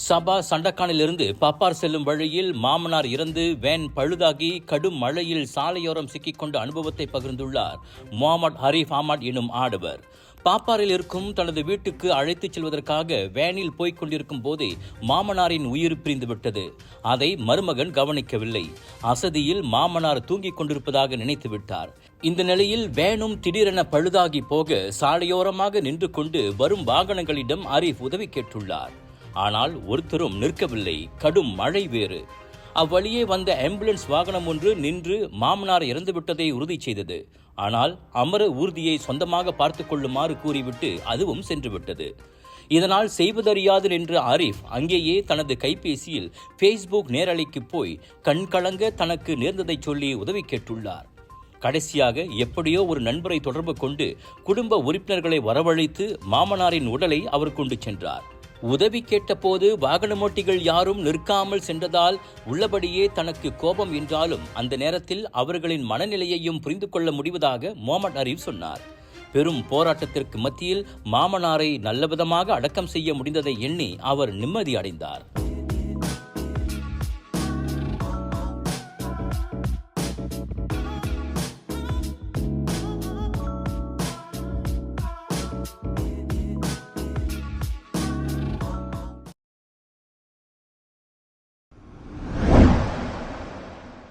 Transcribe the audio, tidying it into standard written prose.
சபா சண்டக்கானிலிருந்து பாப்பார் செல்லும் வழியில் மாமனார் இறந்து வேன் பழுதாகி கடும் மழையில் சாலையோரம் சிக்கிக்கொண்ட அனுபவத்தை பகிர்ந்துள்ளார் முகமது ஹரீஃப் அஹமத் எனும் ஆடவர். பாப்பாரில் இருக்கும் தனது வீட்டுக்கு அழைத்துச் செல்வதற்காக வேனில் போய்க் கொண்டிருக்கும் போதே மாமனாரின் உயிர் பிரிந்துவிட்டது. அதை மருமகன் கவனிக்கவில்லை. அசதியில் மாமனார் தூங்கிக் கொண்டிருப்பதாக நினைத்து விட்டார். இந்த நிலையில் வேனும் திடீரென பழுதாகி போக சாலையோரமாக நின்று கொண்டு வரும் வாகனங்களிடம் ஹரீஃப் உதவி கேட்டுள்ளார். ஆனால் ஒருத்தரும் நிற்கவில்லை. கடும் மழை வேறு. அவ்வழியே வந்த ஆம்புலன்ஸ் வாகனம் ஒன்று நின்று மாமனார் இறந்துவிட்டதை உறுதி செய்தது. ஆனால் அமர ஊர்தியை சொந்தமாக பார்த்துக் கொள்ளுமாறு கூறிவிட்டு அதுவும் சென்றுவிட்டது. இதனால் செய்வதறியாது நின்ற ஹரீஃப் அங்கேயே தனது கைபேசியில் ஃபேஸ்புக் நேரலைக்கு போய் கண்கலங்க தனக்கு நேர்ந்ததை சொல்லி உதவி கேட்டுள்ளார். கடைசியாக எப்படியோ ஒரு நண்பரை தொடர்பு கொண்டு குடும்ப உறுப்பினர்களை வரவழைத்து மாமனாரின் உடலை அவர் கொண்டு சென்றார். உதவி கேட்டபோது வாகனமோட்டிகள் யாரும் நிற்காமல் சென்றதால் உள்ளபடியே தனக்கு கோபம் என்றாலும் அந்த நேரத்தில் அவர்களின் மனநிலையையும் புரிந்து கொள்ள முடிவதாக முகமது ஹரீஃப் சொன்னார். பெரும் போராட்டத்திற்கு மத்தியில் மாமனாரை நல்லவிதமாக அடக்கம் செய்ய முடிந்ததை எண்ணி அவர் நிம்மதி அடைந்தார்.